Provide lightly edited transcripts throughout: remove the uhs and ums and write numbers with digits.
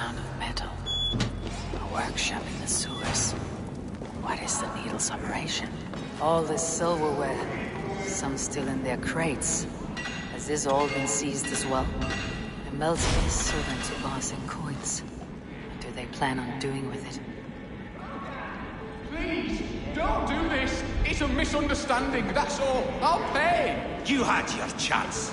sound of metal. A workshop in the sewers. What is the Needle's operation? All this silverware. Some still in their crates. Has this all been seized as well? The melting is silver to bars and coins. What do they plan on doing with it? Please, don't do this. It's a misunderstanding, that's all. I'll pay. You had your chance.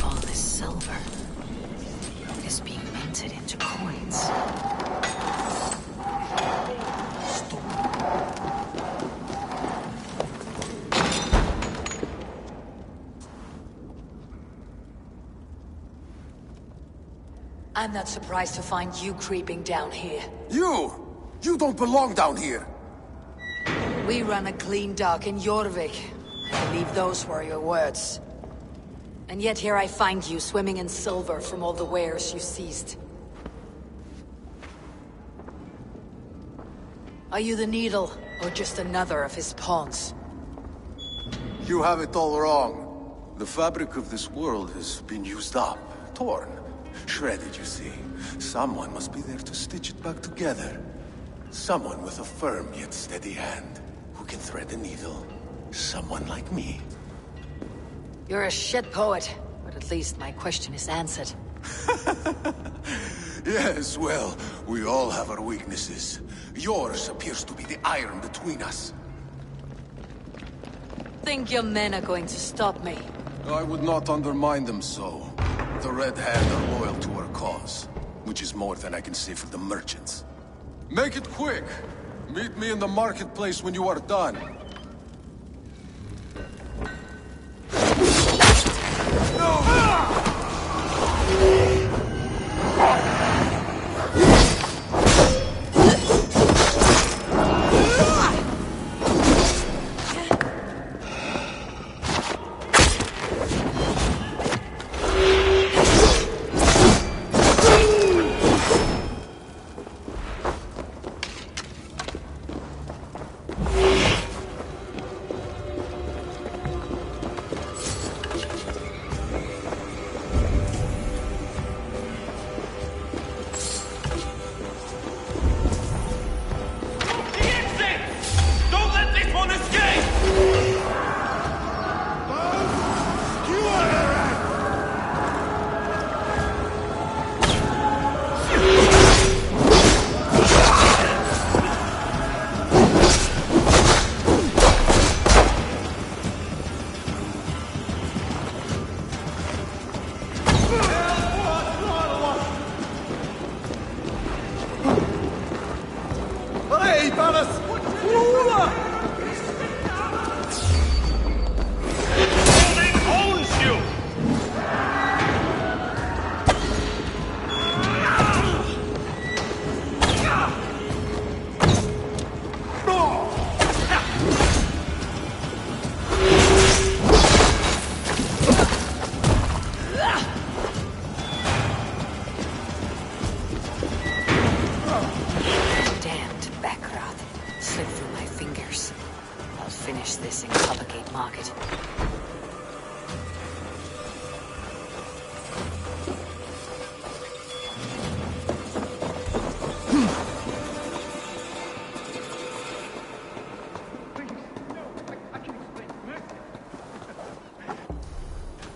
All this silver is being minted into coins. I'm not surprised to find you creeping down here. You! You don't belong down here! We run a clean dock in Jorvik. I believe those were your words. And yet here I find you swimming in silver from all the wares you seized. Are you the Needle, or just another of his pawns? You have it all wrong. The fabric of this world has been used up, torn, shredded, you see. Someone must be there to stitch it back together. Someone with a firm yet steady hand, who can thread a needle. Someone like me. You're a shit poet, but at least my question is answered. Yes, well, we all have our weaknesses. Yours appears to be the iron between us. Think your men are going to stop me? I would not undermine them so. The Red Hand are loyal to our cause, which is more than I can say for the merchants. Make it quick! Meet me in the marketplace when you are done.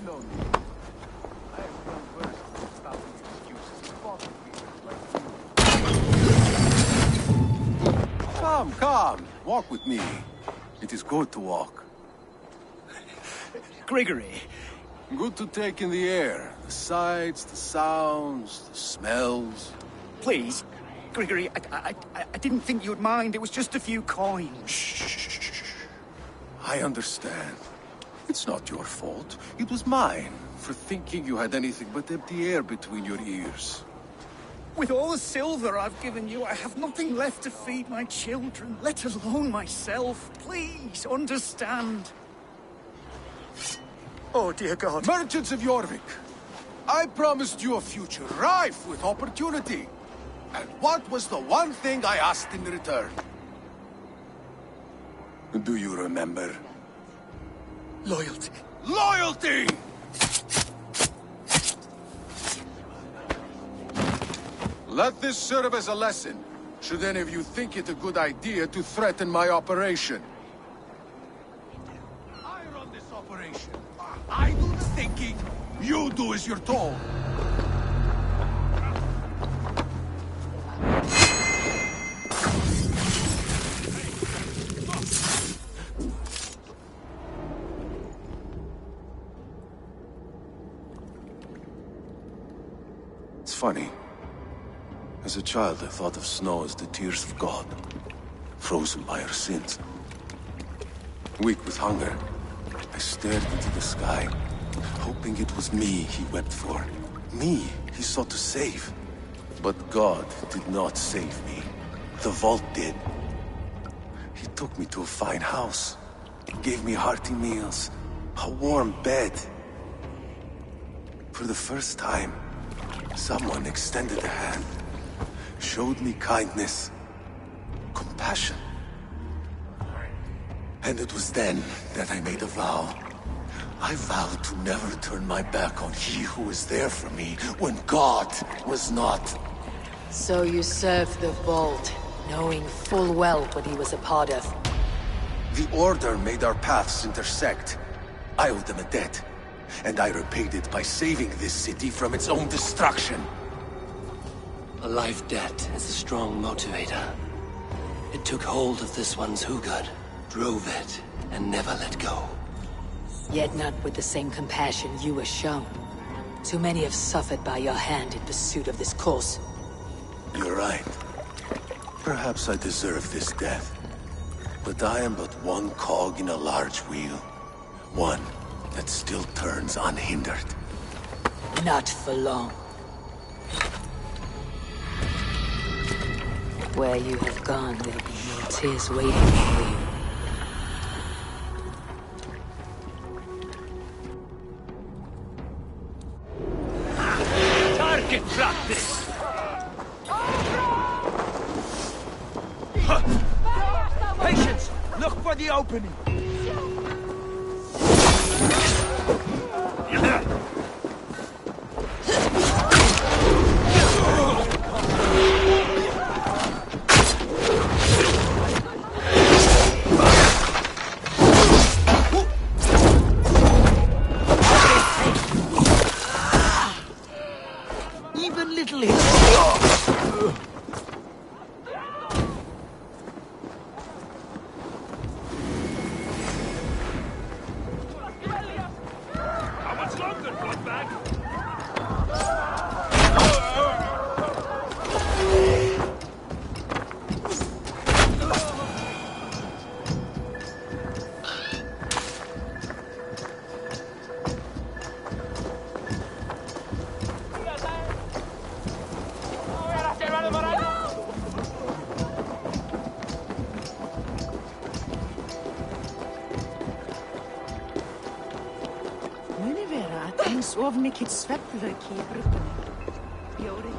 No need. I have done worse than spouting excuses. Bother readers like you. Come, come. Walk with me. It is good to walk. Gregory. Good to take in the air. The sights, the sounds, the smells. Please, Gregory, I didn't think you'd mind. It was just a few coins. Shh. I understand. It's not your fault. It was mine, for thinking you had anything but empty air between your ears. With all the silver I've given you, I have nothing left to feed my children, let alone myself. Please, understand. Oh, dear God. Merchants of Jorvik, I promised you a future rife with opportunity. And what was the one thing I asked in return? Do you remember? Loyalty. Loyalty! Let this serve as a lesson, should any of you think it a good idea to threaten my operation. I run this operation. I do the thinking. You do as you're told. It's funny. As a child, I thought of snow as the tears of God, frozen by our sins. Weak with hunger, I stared into the sky, hoping it was me he wept for. Me he sought to save. But God did not save me. The vault did. He took me to a fine house, gave me hearty meals, a warm bed. For the first time, someone extended a hand, showed me kindness, compassion. And it was then that I made a vow. I vowed to never turn my back on he who was there for me when God was not. So you served the Vault, knowing full well what he was a part of. The Order made our paths intersect. I owed them a debt, and I repaid it by saving this city from its own destruction. A life debt is a strong motivator. It took hold of this one's Hugad, drove it, and never let go. Yet not with the same compassion you were shown. Too many have suffered by your hand in pursuit of this cause. You're right. Perhaps I deserve this death. But I am but one cog in a large wheel. One that still turns unhindered. Not for long. Where you have gone, there'll be no tears waiting for you. Target practice! Patience! Look for the opening! Even little hits. How much longer, bloodbag? Muni vera að eins of mikill svefnlauki í bruggunni. Bjóri.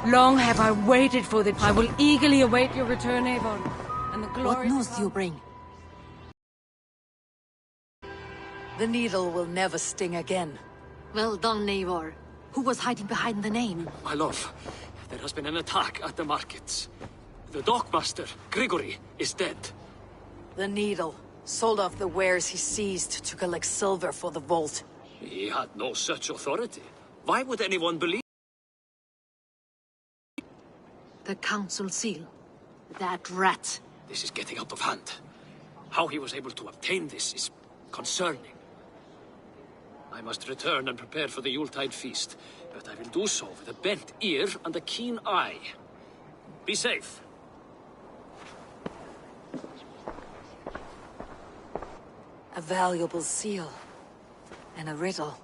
Long have I waited for this. I will eagerly await your return, Avon. And the glory. What news do you bring? The needle will never sting again. Well done, Eivor. Who was hiding behind the name? My love, there has been an attack at the markets. The dockmaster, Grigory, is dead. The needle sold off the wares he seized to collect silver for the vault. He had no such authority. Why would anyone believe? The council seal. That rat. This is getting out of hand. How he was able to obtain this is concerning. I must return and prepare for the Yuletide feast, but I will do so with a bent ear and a keen eye. Be safe. A valuable seal. And a riddle.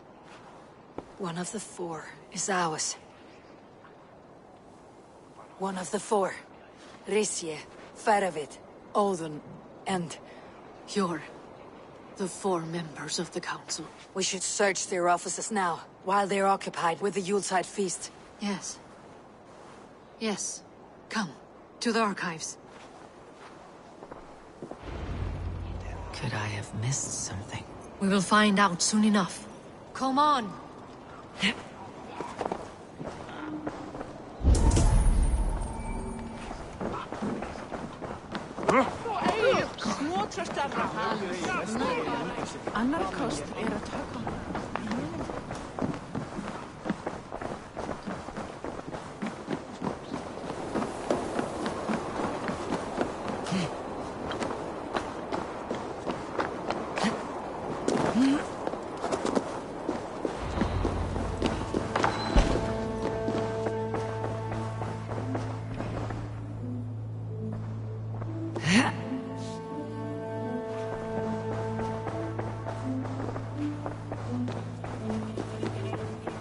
One of the four is ours. One of the four. Risje, Faravid, Odin, and... You're the four members of the council. We should search their offices now, while they're occupied with the Yuletide feast. Yes. Yes. Come, to the archives. Could I have missed something? We will find out soon enough. Come on! Annar kost að taka.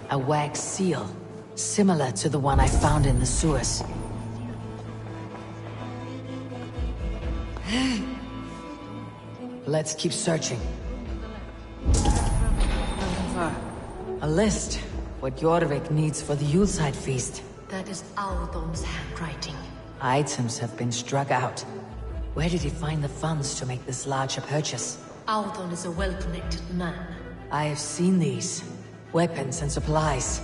A wax seal, similar to the one I found in the sewers. Let's keep searching. A list. What Jorvik needs for the Yuletide feast. That is Audon's handwriting. Items have been struck out. Where did he find the funds to make this larger purchase? Audon is a well-connected man. I have seen these. Weapons and supplies.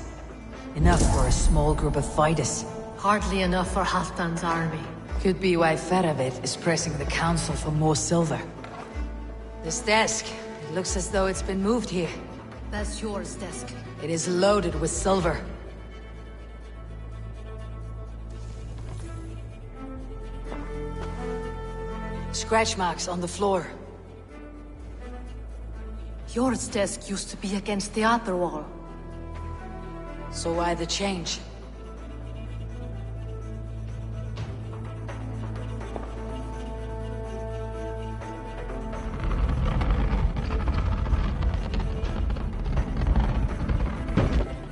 Enough for a small group of fighters. Hardly enough for Halfdan's army. Could be why Faravid is pressing the council for more silver. This desk, it looks as though it's been moved here. That's yours, desk. It is loaded with silver. Scratch marks on the floor. Yours desk used to be against the other wall. So why the change?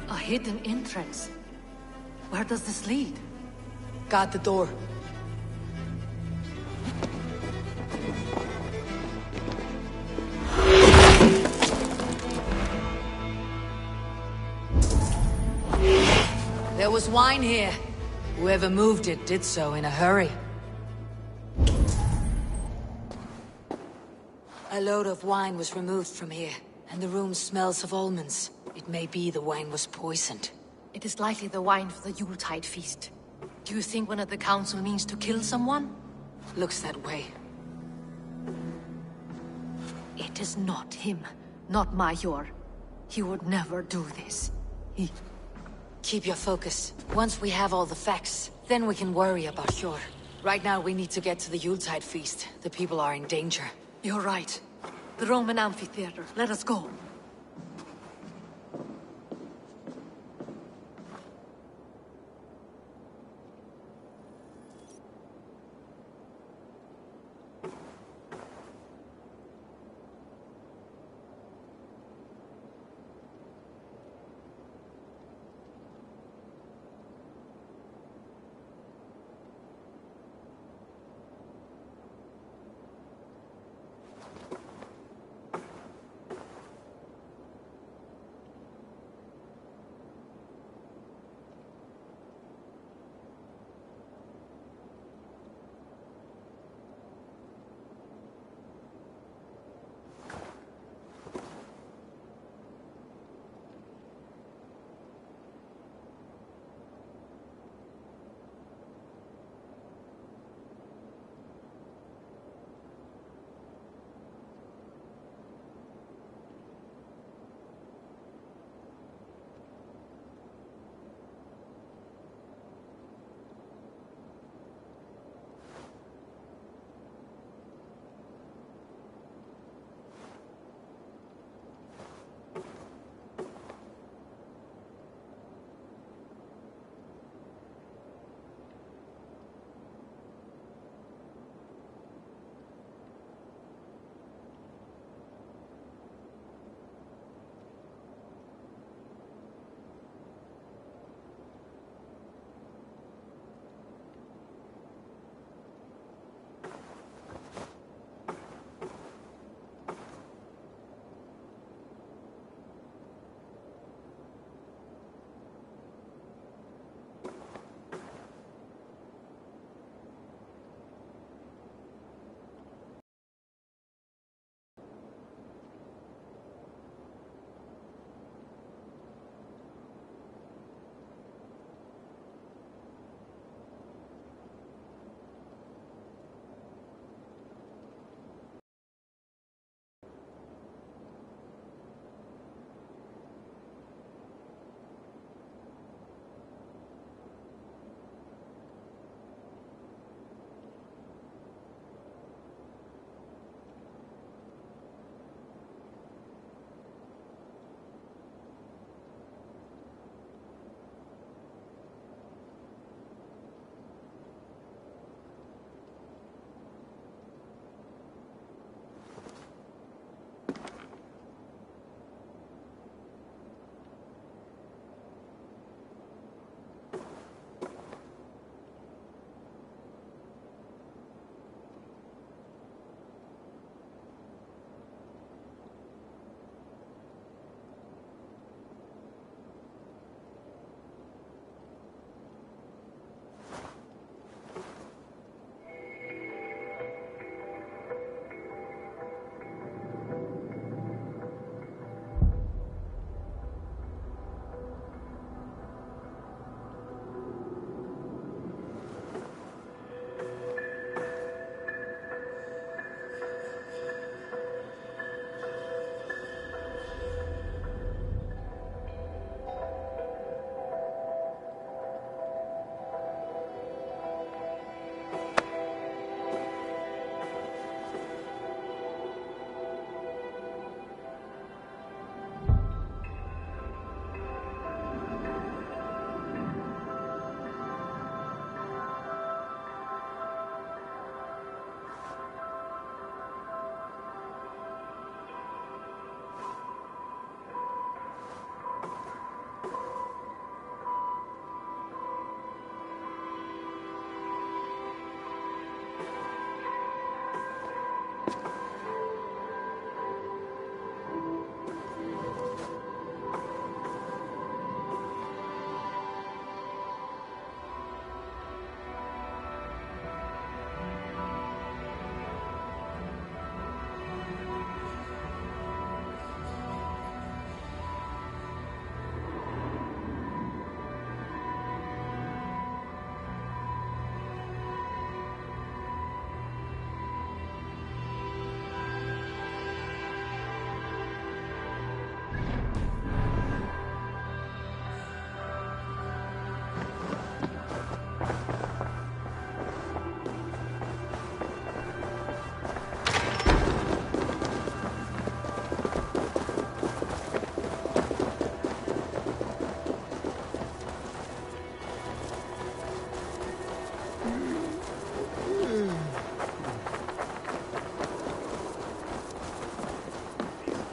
A hidden entrance. Where does this lead? Guard the door. There was wine here. Whoever moved it did so in a hurry. A load of wine was removed from here, and the room smells of almonds. It may be the wine was poisoned. It is likely the wine for the Yuletide feast. Do you think one of the council means to kill someone? Looks that way. It is not him, not Major. He would never do this. Keep your focus. Once we have all the facts, then we can worry about Hjor. Right now we need to get to the Yuletide feast. The people are in danger. You're right. The Roman amphitheater. Let us go.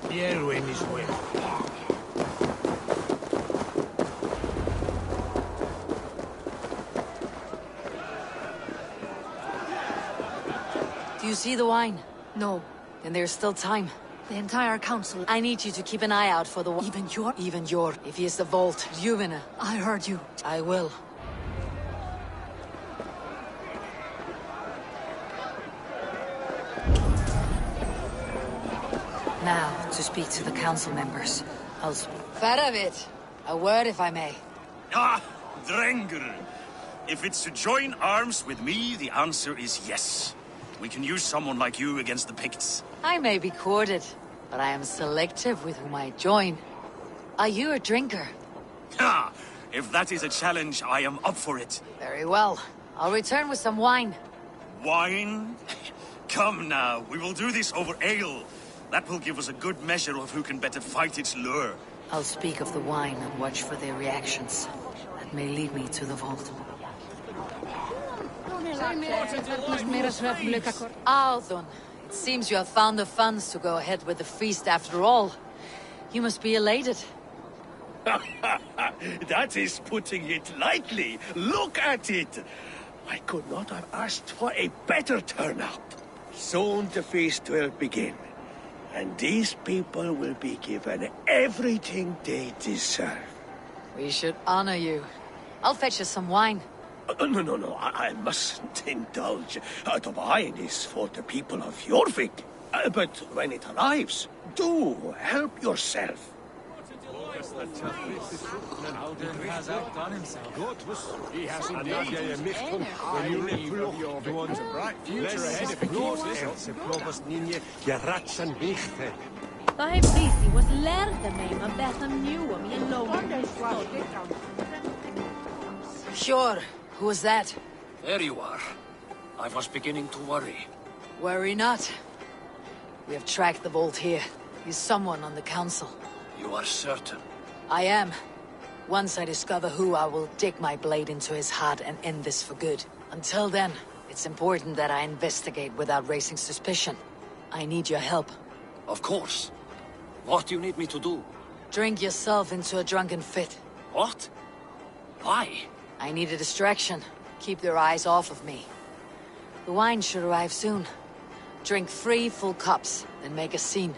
Hierwyn is well. Do you see the wine? No. Then there's still time. The entire council. I need you to keep an eye out for the wine. Even your. If he is the vault, Juvena. I heard you. I will. Now, to speak to the council members. I'll speak. Faravit! A word, if I may. Ah, Drengr. If it's to join arms with me, the answer is yes. We can use someone like you against the Picts. I may be courted, but I am selective with whom I join. Are you a drinker? Ha! If that is a challenge, I am up for it. Very well. I'll return with some wine. Wine? Come now, we will do this over ale. That will give us a good measure of who can better fight its lure. I'll speak of the wine and watch for their reactions. That may lead me to the vault. Althun, it seems you have found the funds to go ahead with the feast after all. You must be elated. That is putting it lightly. Look at it. I could not have asked for a better turnout. Soon the feast will begin. And these people will be given everything they deserve. We should honor you. I'll fetch us some wine. No, I mustn't indulge. The wine is for the people of Jorvik. But when it arrives, do help yourself. Has outdone himself. He has indeed. When you live you want a bright future ahead of you. The high priest was lärde mig med bättre nu om jag låg. Sure. Who was that? There you are. I was beginning to worry. Worry not. We have tracked the vault here. He's someone on the council. You are certain? I am. Once I discover who, I will dig my blade into his heart and end this for good. Until then, it's important that I investigate without raising suspicion. I need your help. Of course. What do you need me to do? Drink yourself into a drunken fit. What? Why? I need a distraction. Keep their eyes off of me. The wine should arrive soon. Drink 3 full cups, then make a scene.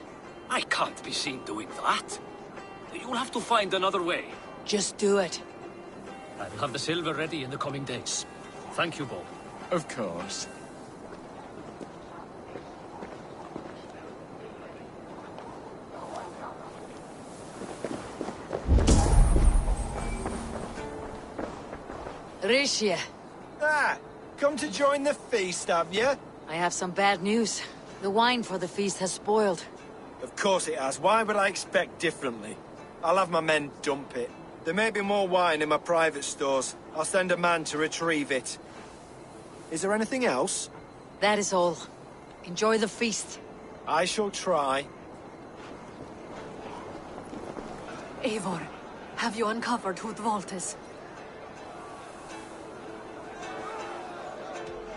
I can't be seen doing that. You'll have to find another way. Just do it. I will have the silver ready in the coming days. Thank you, Bo. Of course. Rishia. Ah, come to join the feast, have you? I have some bad news. The wine for the feast has spoiled. Of course it has. Why would I expect differently? I'll have my men dump it. There may be more wine in my private stores. I'll send a man to retrieve it. Is there anything else? That is all. Enjoy the feast. I shall try. Eivor, have you uncovered who the vault is?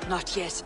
Not yet.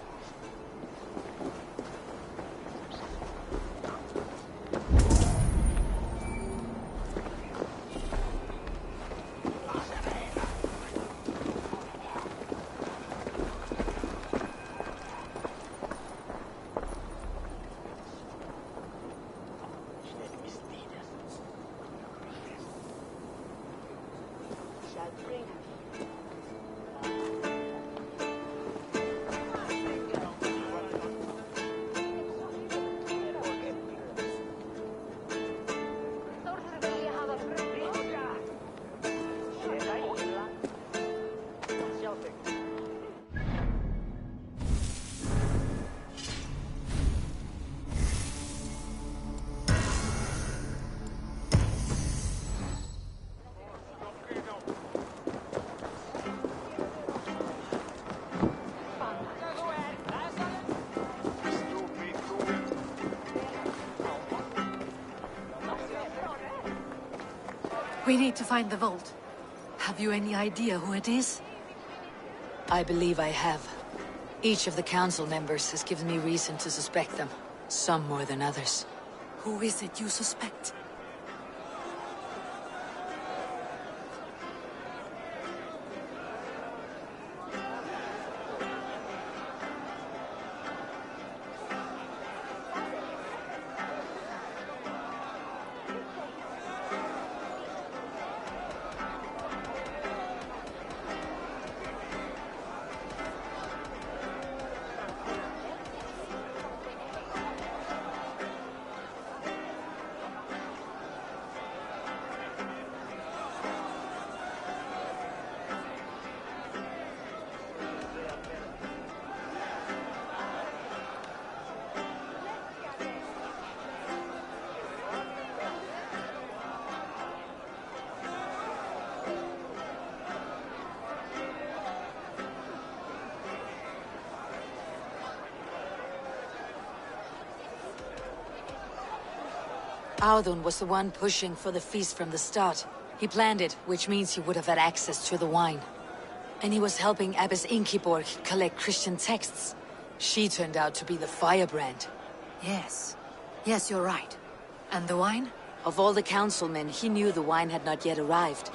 We need to find the vault. Have you any idea who it is? I believe I have. Each of the council members has given me reason to suspect them. Some more than others. Who is it you suspect? Audun was the one pushing for the feast from the start. He planned it, which means he would have had access to the wine. And he was helping Abbess Ingeborg collect Christian texts. She turned out to be the firebrand. Yes. Yes, you're right. And the wine? Of all the councilmen, he knew the wine had not yet arrived.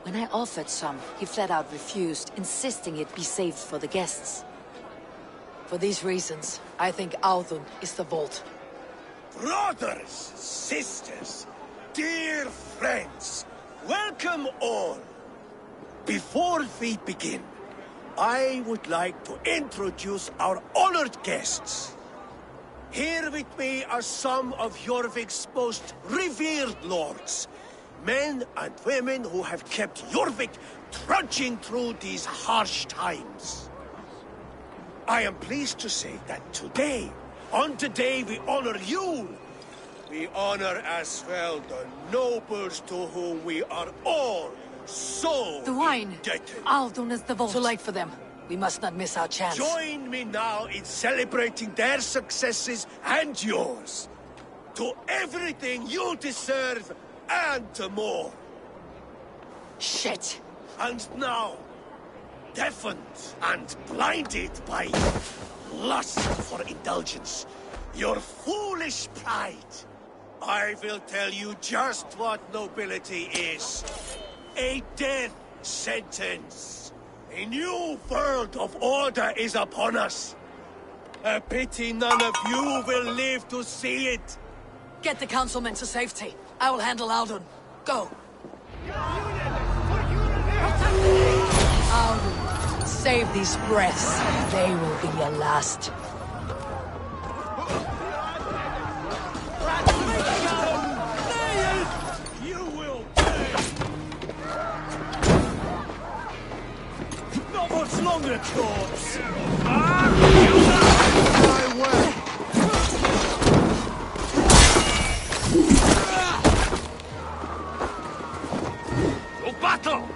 When I offered some, he flat out refused, insisting it be saved for the guests. For these reasons, I think Audun is the vault. Brothers, sisters, dear friends, welcome all. Before we begin, I would like to introduce our honored guests. Here with me are some of Jorvik's most revered lords, men and women who have kept Jorvik trudging through these harsh times. I am pleased to say that today, on the day we honor you, we honor as well the nobles to whom we are all so the wine. indebted. Audun is the vault. Too late for them. We must not miss our chance. Join me now in celebrating their successes and yours. To everything you deserve and more. Shit. And now, deafened and blinded by lust for indulgence, your foolish pride, I will tell you just what nobility is. A death sentence. A new world of order is upon us. A pity none of you will live to see it. Get the councilmen to safety. I will handle Audun. Go. Audun, save these breaths. They will be your last. You will pay. Not much longer, corpse. My way. To battle!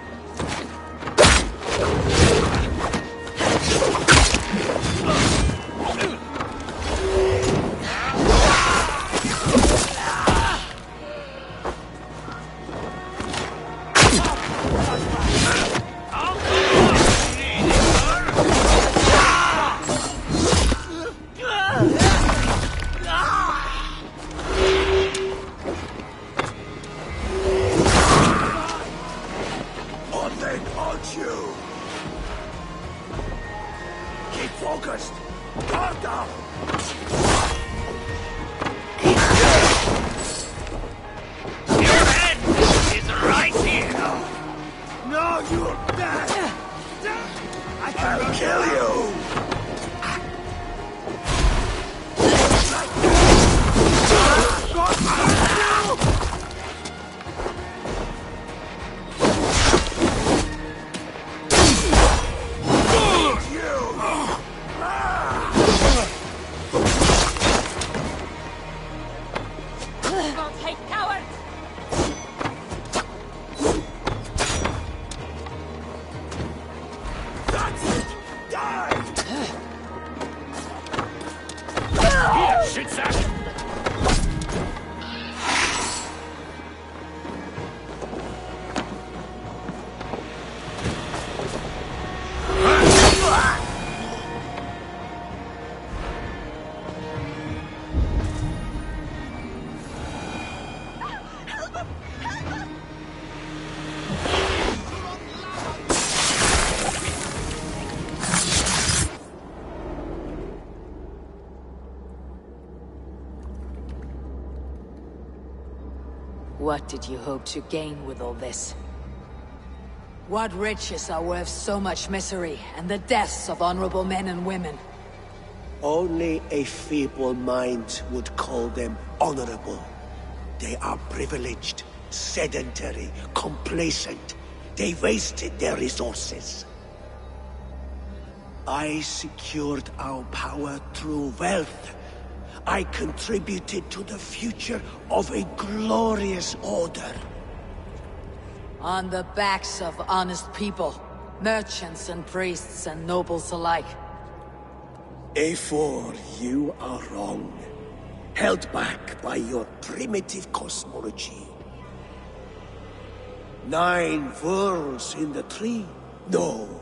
What did you hope to gain with all this? What riches are worth so much misery and the deaths of honorable men and women? Only a feeble mind would call them honorable. They are privileged, sedentary, complacent. They wasted their resources. I secured our power through wealth. I contributed to the future of a glorious order. On the backs of honest people, merchants and priests and nobles alike. A4, you are wrong. Held back by your primitive cosmology. 9 worlds in the tree? No.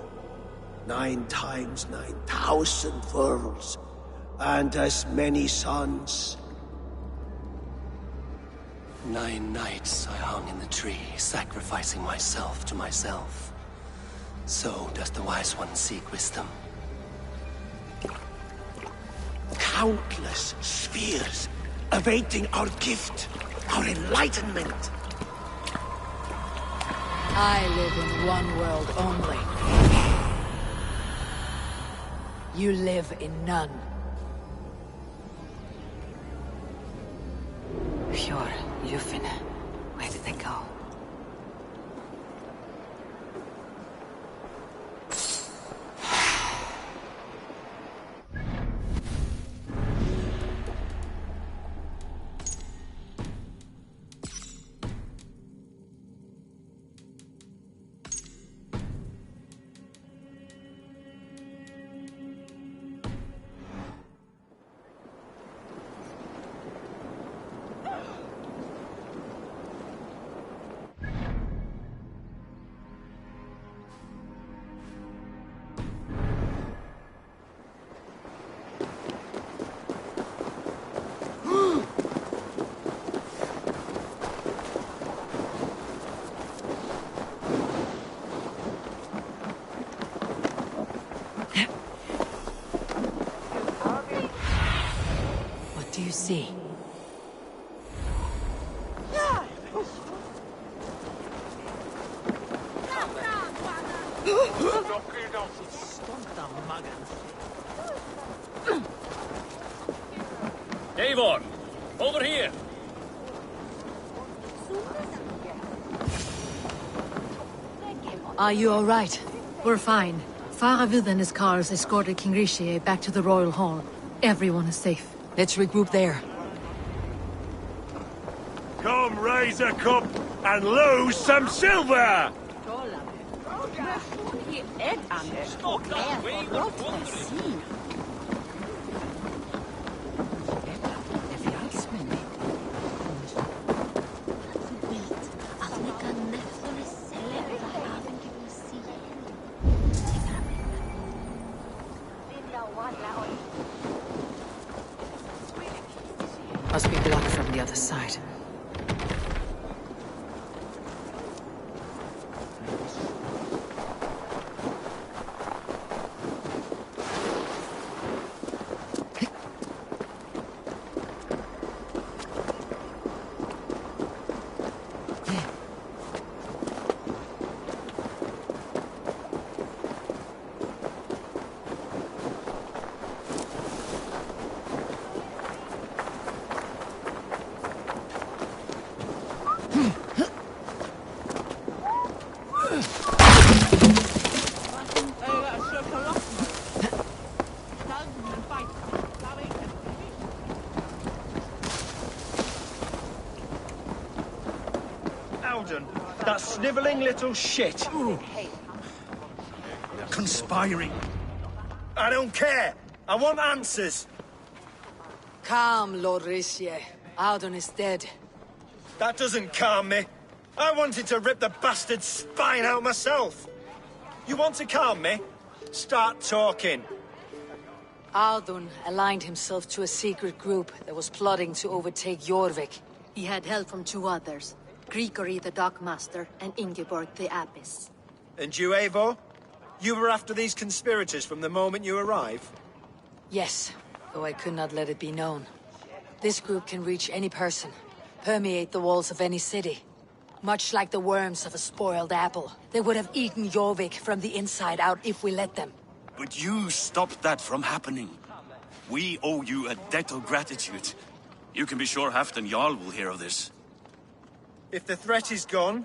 9 times 9,000 worlds. And as many suns. 9 nights I hung in the tree, sacrificing myself to myself. So does the Wise One seek wisdom. Countless spheres, awaiting our gift, our enlightenment. I live in one world only. You live in none. Pure, Lufin. Where did they go? What do you see? Eivor! Over here! Are you all right? We're fine. Faravid and his cars escorted King Rishi back to the Royal Hall. Everyone is safe. Let's regroup there. Come raise a cup and lose some silver! Must be blocked from the other side. That snivelling little shit. Conspiring. I don't care. I want answers. Calm, Lord Rishi. Audun is dead. That doesn't calm me. I wanted to rip the bastard's spine out myself. You want to calm me? Start talking. Audun aligned himself to a secret group that was plotting to overtake Jorvik. He had help from 2 others. Grigori the Dockmaster and Ingeborg the Abbess. And you, Eivor? You were after these conspirators from the moment you arrived? Yes, though I could not let it be known. This group can reach any person. permeate the walls of any city. Much like the worms of a spoiled apple. They would have eaten Jorvik from the inside out if we let them. But you stopped that from happening. We owe you a debt of gratitude. You can be sure Halfdan Jarl will hear of this. If the threat is gone,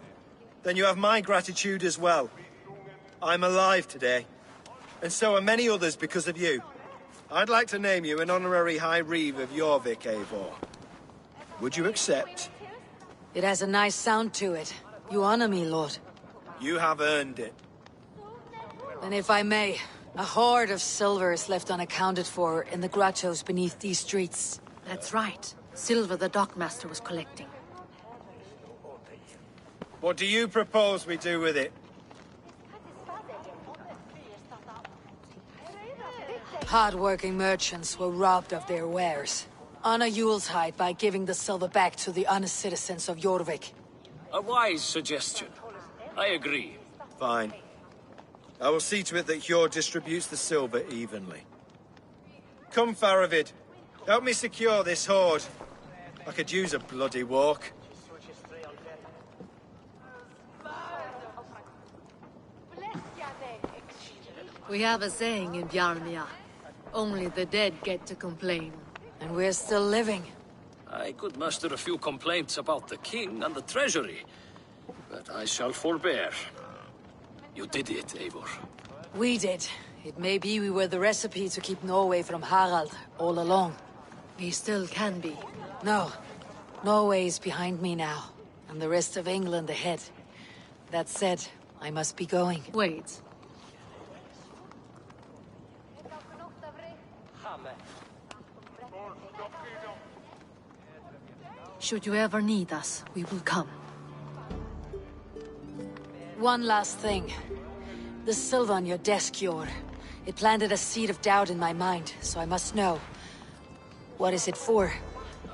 then you have my gratitude as well. I'm alive today, and so are many others because of you. I'd like to name you an honorary High Reeve of Jorvik, Eivor. Would you accept? It has a nice sound to it. You honor me, Lord. You have earned it. And if I may, a hoard of silver is left unaccounted for in the grottos beneath these streets. That's right. Silver the dockmaster was collecting. What do you propose we do with it? Hard-working merchants were robbed of their wares. Honor Yuletide by giving the silver back to the honest citizens of Jorvik. A wise suggestion. I agree. Fine. I will see to it that Hjord distributes the silver evenly. Come, Faravid. Help me secure this hoard. I could use a bloody walk. We have a saying in Bjarmia. Only the dead get to complain. And we're still living. I could muster a few complaints about the king and the treasury, but I shall forbear. You did it, Eivor. We did. It may be we were the recipe to keep Norway from Harald all along. We still can be. No. Norway is behind me now, and the rest of England ahead. That said, I must be going. Wait. Should you ever need us, we will come. One last thing. The silver on your desk, Jor. It planted a seed of doubt in my mind, so I must know. What is it for?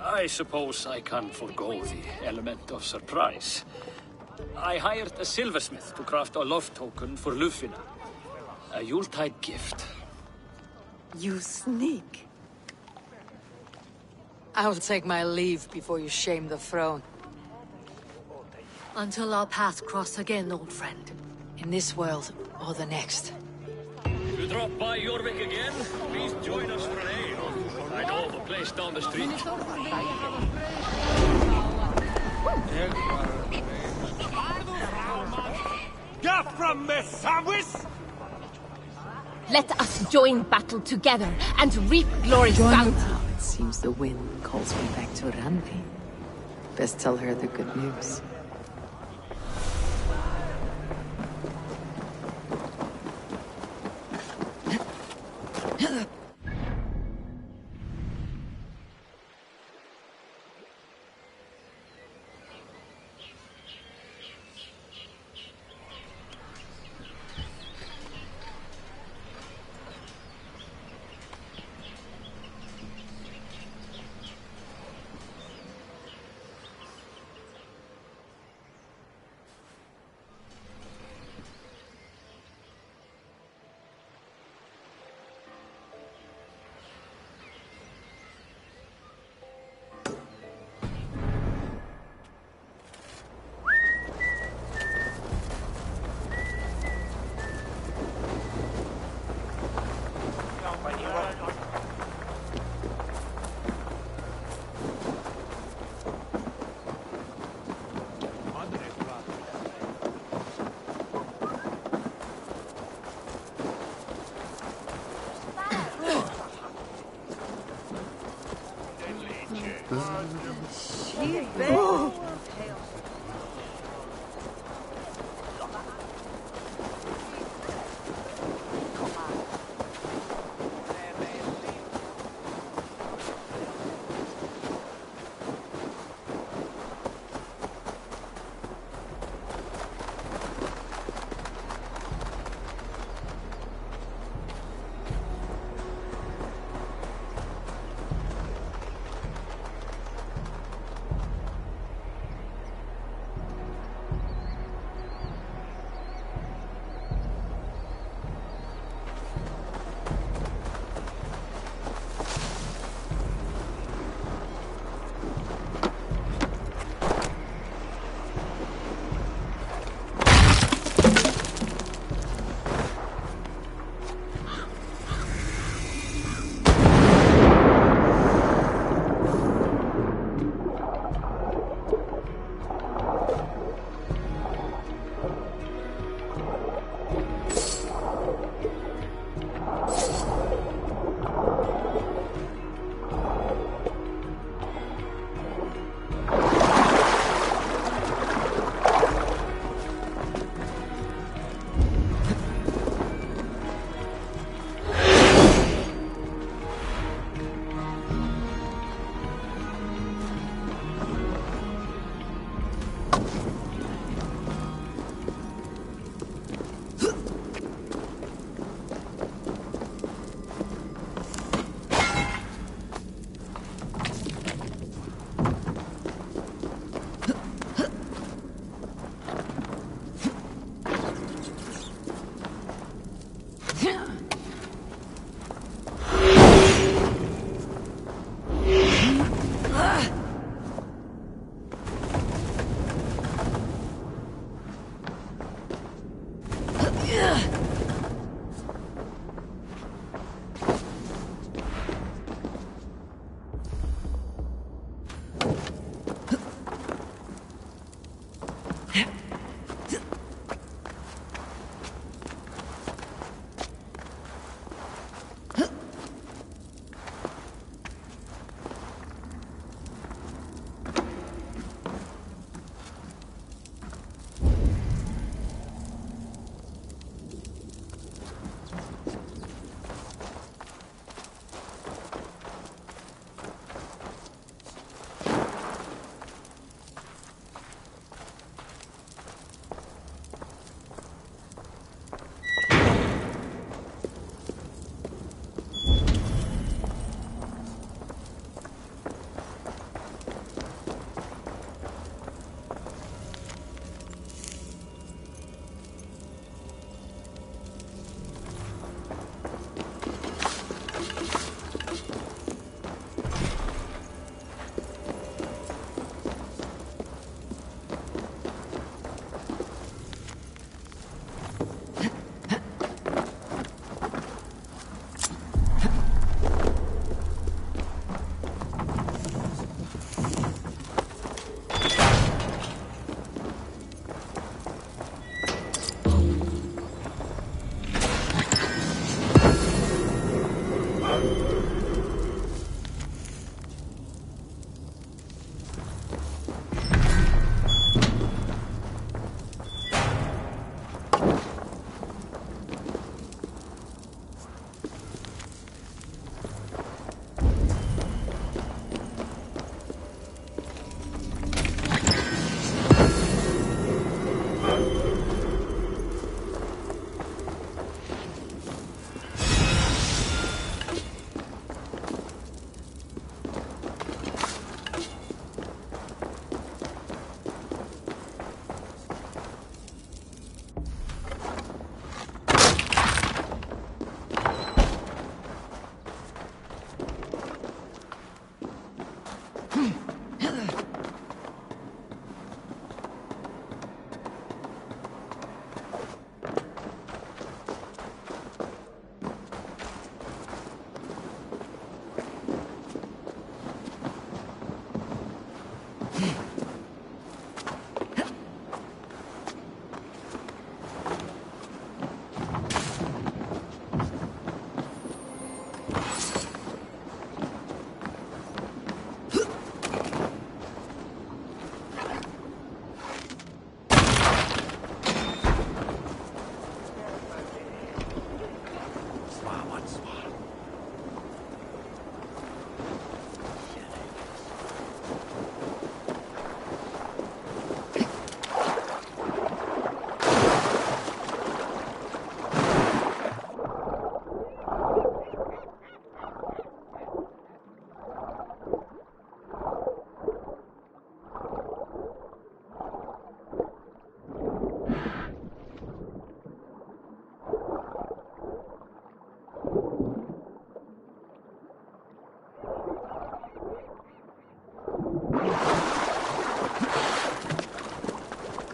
I suppose I can forgo the element of surprise. I hired a silversmith to craft a love token for Lufina. A Yuletide gift. You sneak. I will take my leave before you shame the throne. Until our paths cross again, old friend. In this world, or the next. If you drop by Jorvik again, please join us for an ale. I know of a place down the street. Let us join battle together and reap glory's bounty. Now it seems the wind calls me back to Randvi. Best tell her the good news.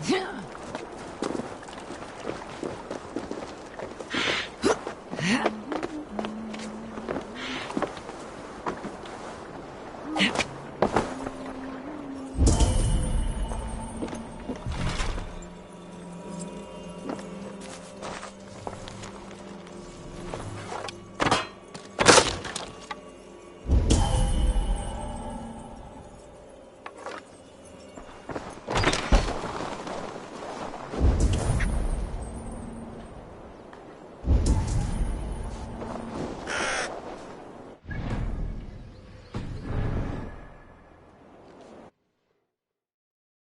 Yeah.